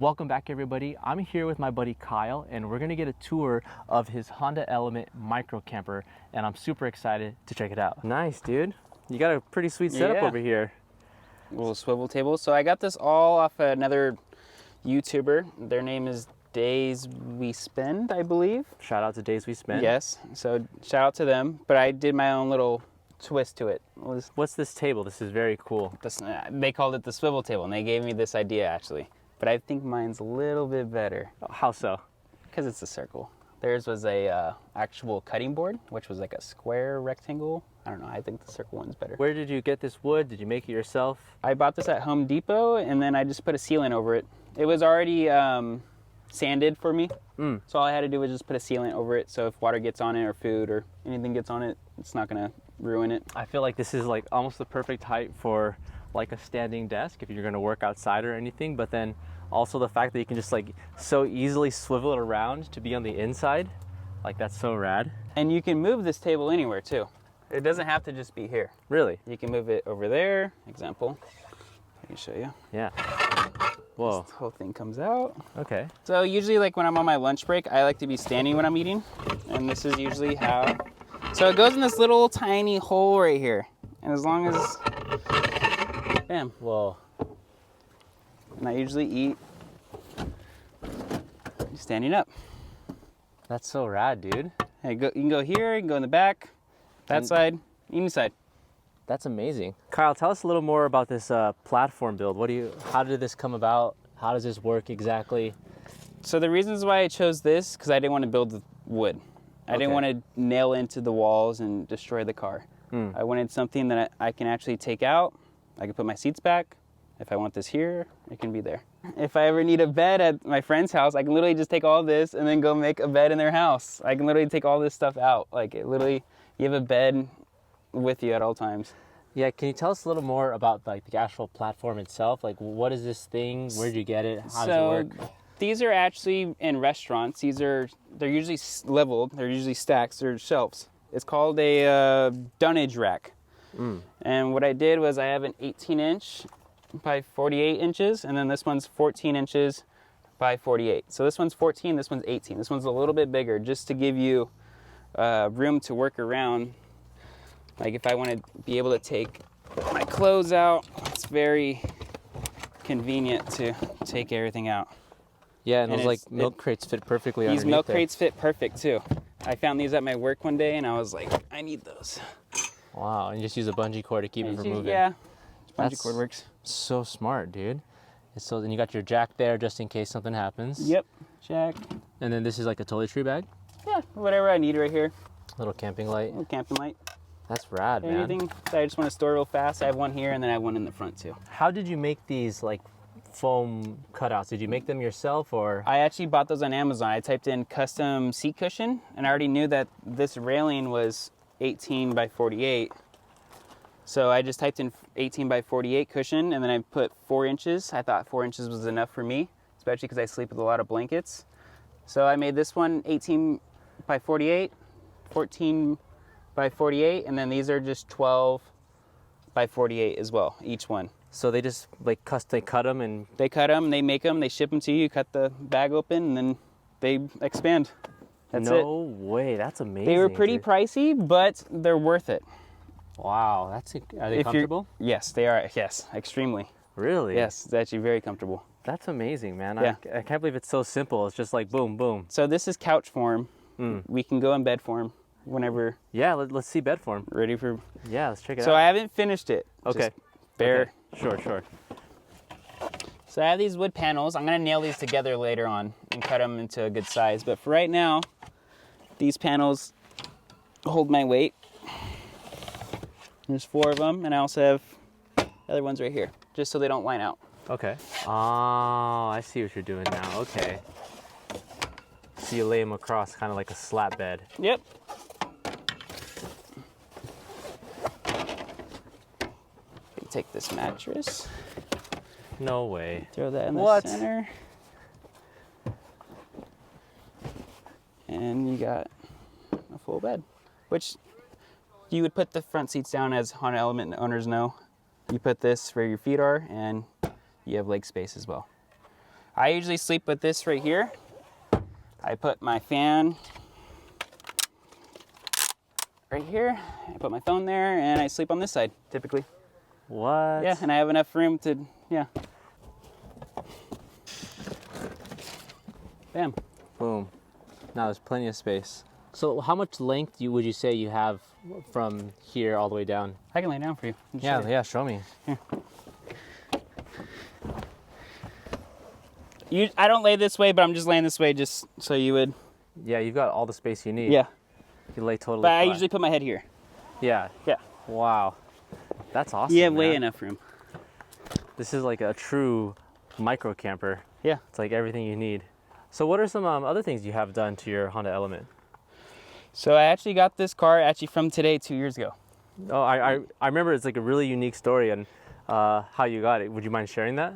Welcome back, everybody. I'm here with my buddy Kyle, and we're gonna get a tour of his Honda Element microcamper, and I'm super excited to check it out. Nice, dude. You got a pretty sweet setup over here. A little swivel table. So I got this all off another YouTuber. Their name is Days We Spend, I believe. Shout out to Days We Spend. Yes. So shout out to them. But I did my own little twist to it. What's this table? This is very cool. They called it the swivel table, and they gave me this idea actually. But I think mine's a little bit better. How so? Because it's a circle. Theirs was a actual cutting board, which was like a square rectangle. I don't know, I think the circle one's better. Where did you get this wood? Did you make it yourself? I bought this at Home Depot, and then I just put a sealant over it. It was already sanded for me. So all I had to do was just put a sealant over it, so if water gets on it or food or anything gets on it, it's not gonna ruin it. I feel like this is like almost the perfect height for like a standing desk if you're gonna work outside or anything, but then also the fact that you can just like so easily swivel it around to be on the inside, like that's so rad. And you can move this table anywhere too. It doesn't have to just be here. Really? You can move it over there, example. I can show you. Yeah. Whoa. This whole thing comes out. Okay. So usually like when I'm on my lunch break, I like to be standing when I'm eating. And this is usually how. So it goes in this little tiny hole right here. And as long as, bam. Whoa. And I usually eat standing up. That's so rad, dude. You can go here, you can go in the back, that side, any side. That's amazing. Kyle, tell us a little more about this platform build. How did this come about? How does this work exactly? So the reasons why I chose this, because I didn't want to build with wood. I didn't want to nail into the walls and destroy the car. I wanted something that I can actually take out. I can put my seats back. If I want this here, it can be there. If I ever need a bed at my friend's house, I can literally just take all this and then go make a bed in their house. I can literally take all this stuff out. Like it literally, you have a bed with you at all times. Yeah, can you tell us a little more about like the actual platform itself? Like what is this thing? Where did you get it? How does it work? These are actually in restaurants. They're usually leveled. They're usually stacks. They're shelves. It's called a dunnage rack. And what I did was I have an 18-inch by 48 inches, and then this one's 14 inches by 48. So this one's 14, this one's 18. This one's a little bit bigger just to give you room to work around. Like if I want to be able to take my clothes out, it's very convenient to take everything out. Yeah, and those like milk crates fit perfectly underneath. These milk crates fit perfect too. I found these at my work one day and I was like, I need those. Wow, and you just use a bungee cord to keep it from moving. Yeah, bungee cord works. So smart, dude. And so then you got your jack there just in case something happens. Yep, jack. And then this is like a toiletry bag? Yeah, whatever I need right here. Little camping light. Little camping light. That's rad, man. Anything that I just want to store real fast. I have one here and then I have one in the front too. How did you make these like foam cutouts? Did you make them yourself or? I actually bought those on Amazon. I typed in custom seat cushion and I already knew that this railing was 18 by 48. So I just typed in 18 by 48 cushion and then I put 4 inches. I thought 4 inches was enough for me, especially because I sleep with a lot of blankets. So I made this one 18 by 48, 14 by 48, and then these are just 12 by 48 as well, each one. So they just like they cut them and... They cut them, they make them, they ship them to you, cut the bag open, and then they expand. That's it. No way, that's amazing. They were pretty pricey, but they're worth it. Wow, are they comfortable? Yes, they are. Yes, extremely. Really? Yes, it's actually very comfortable. That's amazing, man. Yeah. I can't believe it's so simple. It's just like boom, boom. So this is couch form. We can go in bed form whenever. Yeah, let's see bed form. Ready for? Yeah, let's check it out. So I haven't finished it. Okay. Bear. Okay. Sure. So I have these wood panels. I'm gonna nail these together later on and cut them into a good size. But for right now, these panels hold my weight. There's 4 of them, and I also have other ones right here, just so they don't line out. Okay. Oh, I see what you're doing now. Okay. So you lay them across, kind of like a slat bed. Yep. Take this mattress. No way. Throw that in the center. And you got a full bed, which you would put the front seats down, as Honda Element owners know. You put this where your feet are and you have leg space as well. I usually sleep with this right here. I put my fan right here. I put my phone there, and I sleep on this side typically. What? Yeah, and I have enough room to, yeah. Bam. Boom. Now there's plenty of space. So how much length would you say you have from here all the way down? I can lay down for you. Yeah, yeah, show me. Here. I don't lay this way, but I'm just laying this way just so you would. Yeah, you've got all the space you need. Yeah. You lay totally But flat. I usually put my head here. Yeah. Yeah. Wow. That's awesome. You have way man. enough room. This is like a true micro camper. Yeah. It's like everything you need. So what are some other things you have done to your Honda Element? So I actually got this car from today 2 years ago. Oh, I remember it's like a really unique story and how you got it. Would you mind sharing that?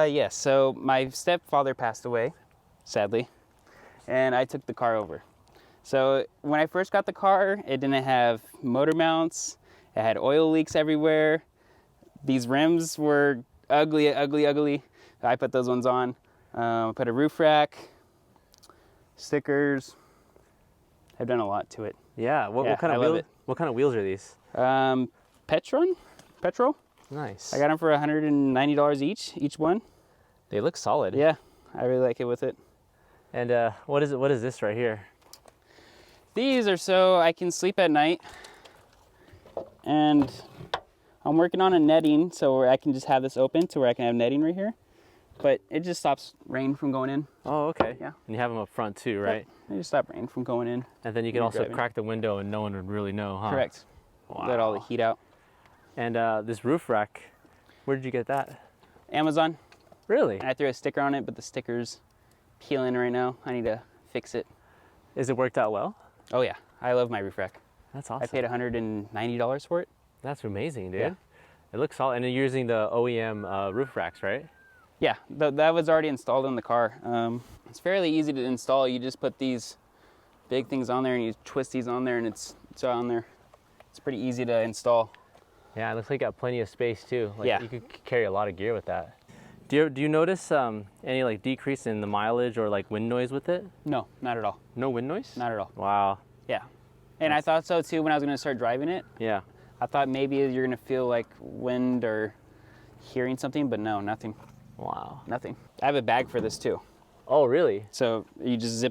Yes. So my stepfather passed away, sadly, and I took the car over. So when I first got the car, it didn't have motor mounts. It had oil leaks everywhere. These rims were ugly, ugly, ugly. I put those ones on. I put a roof rack, stickers. I've done a lot to it. Yeah. What kind I of love wheel? it. What kind of wheels are these? Petrol. Nice. I got them for $190 each one. They look solid. Yeah, I really like it with it. And what is it? What is this right here? These are so I can sleep at night, and I'm working on a netting so where I can just have this open to where I can have netting right here, but it just stops rain from going in. Oh, okay. Yeah. And you have them up front too, right? It just stops rain from going in. And then you can When you're also driving. crack the window and no one would really know, huh? Correct. Wow. Let all the heat out. And this roof rack, where did you get that? Amazon. Really? And I threw a sticker on it, but the sticker's peeling right now. I need to fix it. Is it worked out well? Oh yeah, I love my roof rack. That's awesome. I paid $190 for it. That's amazing, dude. Yeah. It looks solid. And you're using the OEM roof racks, right? Yeah, that was already installed in the car. It's fairly easy to install. You just put these big things on there and you twist these on there and it's on there. It's pretty easy to install. Yeah, it looks like you got plenty of space too. Like Yeah. you could carry a lot of gear with that. Do you notice any like decrease in the mileage or like wind noise with it? No, not at all. No wind noise? Not at all. Wow. Yeah. And I thought so too when I was going to start driving it. Yeah. I thought maybe you're going to feel like wind or hearing something, but no, nothing. Wow. Nothing. I have a bag for this too. Oh, really? So you just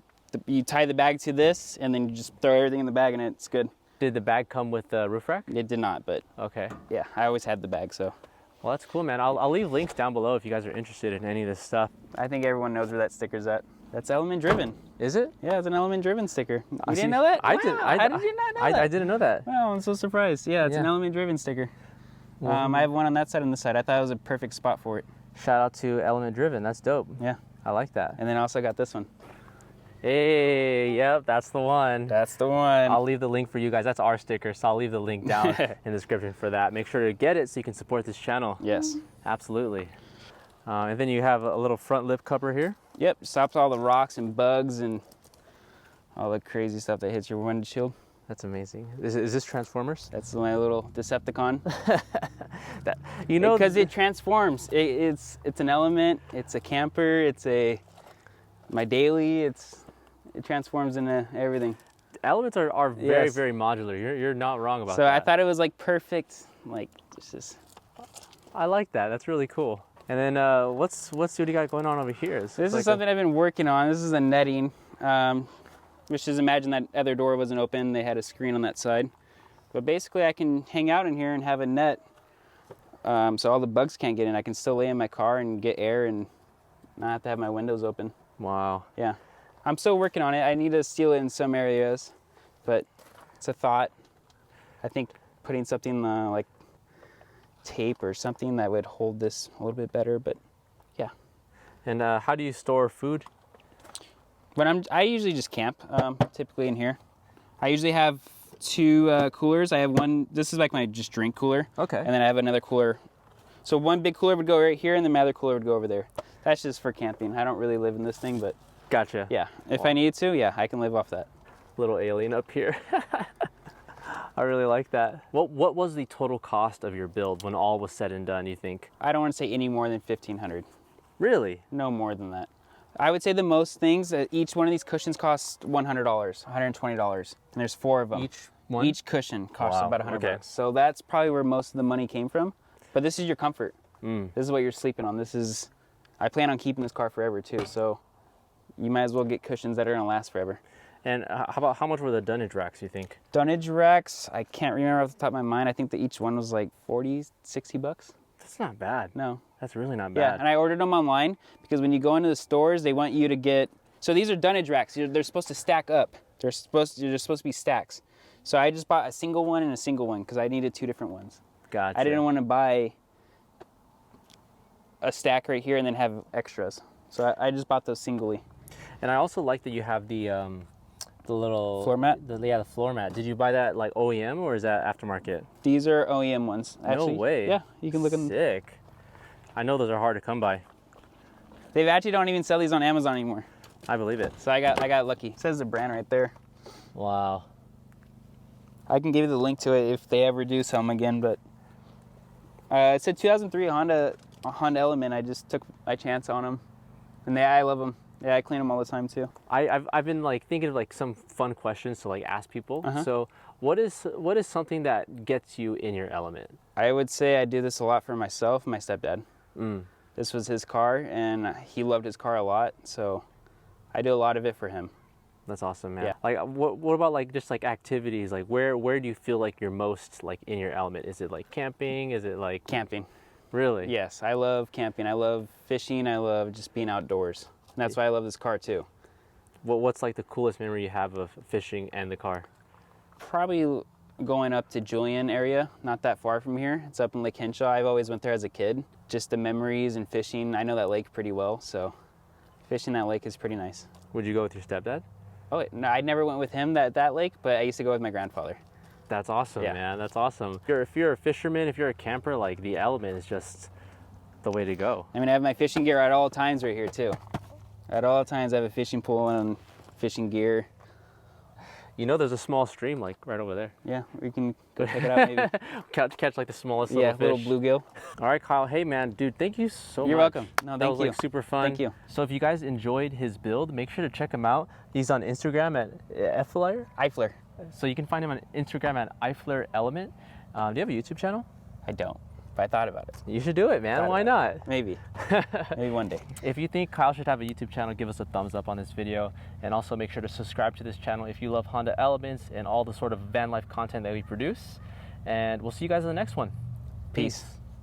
you tie the bag to this and then you just throw everything in the bag and it's good. Did the bag come with the roof rack? It did not, but Okay. yeah, I always had the bag, so. Well, that's cool, man. I'll leave links down below if you guys are interested in any of this stuff. I think everyone knows where that sticker's at. That's element driven. Is it? Yeah, it's an element driven sticker. You see, didn't know that? I Wow, didn't. How did you not know that? I didn't know that. Wow, I'm so surprised. Yeah, it's an Yeah. element driven sticker. I have one on that side and this side. I thought it was a perfect spot for it. Shout out to Element Driven. That's dope. Yeah. I like that. And then I also got this one. Hey, yep, that's the one. That's the one. I'll leave the link for you guys. That's our sticker, so I'll leave the link down in the description for that. Make sure to get it so you can support this channel. Yes. Absolutely. And then you have a little front lip cover here. Yep, stops all the rocks and bugs and all the crazy stuff that hits your windshield. That's amazing. Is this Transformers? That's my little Decepticon. You know, Because it transforms. It's an element. It's a camper. It's my daily. It transforms into everything. elements are very, Yes. very modular. You're not wrong about So that. I thought it was like perfect. Like just. I like that. That's really cool. And then what do you got going on over here? This is something I've been working on. This is a netting. Which is, imagine that other door wasn't open. They had a screen on that side. But basically I can hang out in here and have a net. So all the bugs can't get in. I can still lay in my car and get air and not have to have my windows open. Wow. Yeah. I'm still working on it. I need to seal it in some areas, but it's a thought. I think putting something like tape or something that would hold this a little bit better, but yeah. And how do you store food? But I usually just camp, typically in here. I usually have two coolers. I have one, this is like my just drink cooler. Okay. And then I have another cooler. So one big cooler would go right here and then my other cooler would go over there. That's just for camping. I don't really live in this thing, but Gotcha. yeah, if I need to, yeah, I can live off that. Little alien up here. I really like that. What was the total cost of your build when all was said and done, you think? I don't want to say any more than $1,500. Really? No more than that. I would say the most things, each one of these cushions costs $100, $120, and there's 4 of them. Each one? Each cushion costs Wow, about $100. okay. So that's probably where most of the money came from. But this is your comfort. This is what you're sleeping on. I plan on keeping this car forever too. So you might as well get cushions that are gonna last forever. And how much were the dunnage racks, you think? Dunnage racks, I can't remember off the top of my mind. I think that each one was like 40, 60 bucks. That's not bad. No. That's really not bad. Yeah, and I ordered them online because when you go into the stores, they want you to get. So these are dunnage racks. They're supposed to stack up. They're supposed to be stacks. So I just bought a single one and a single one because I needed 2 different ones. Gotcha. I didn't want to buy a stack right here and then have extras. So I just bought those singly. And I also like that you have the little Floor mat? The floor mat. Did you buy that like OEM or is that aftermarket? These are OEM ones. Actually, No way. Yeah, you can look at them. Sick. I know those are hard to come by. They actually don't even sell these on Amazon anymore. I believe it. So I got lucky. It says the brand right there. Wow. I can give you the link to it if they ever do sell them again, but it said 2003 Honda Element. I just took my chance on them, and I love them. Yeah, I clean them all the time too. I've been like thinking of like some fun questions to like ask people. Uh-huh. So what is something that gets you in your element? I would say I do this a lot for myself, my stepdad. Mm. This was his car, and he loved his car a lot, so I do a lot of it for him. That's awesome, man. Yeah. Like what about like just like activities? Like where do you feel like you're most like in your element? Is it like camping? Is it like Camping. Really? Yes, I love camping. I love fishing. I love just being outdoors. And that's why I love this car too. What's like the coolest memory you have of fishing and the car? Probably going up to Julian area, not that far from here. It's up in Lake Henshaw. I've always went there as a kid. Just the memories and fishing. I know that lake pretty well, so fishing that lake is pretty nice. Would you go with your stepdad? Oh, no, I never went with him that lake, but I used to go with my grandfather. That's awesome, Yeah. man. That's awesome. If you're a fisherman, if you're a camper, like the element is just the way to go. I mean, I have my fishing gear at all times right here too. At all times, I have a fishing pole and fishing gear. You know, there's a small stream like right over there. Yeah, we can go check it out maybe. catch like the smallest Yeah, little fish. little bluegill. All right, Kyle. Hey, man, dude, thank you so much. You're welcome. No, that thank was you. like super fun. Thank you. So if you guys enjoyed his build, make sure to check him out. He's on Instagram at Eifler. Eifler. So you can find him on Instagram at Eifler Element. Do you have a YouTube channel? I don't, but I thought about it. You should do it, man. Thought Why about not? Maybe. Maybe one day. If you think Kyle should have a YouTube channel, give us a thumbs up on this video. And also make sure to subscribe to this channel if you love Honda Elements and all the sort of van life content that we produce. And we'll see you guys in the next one. Peace.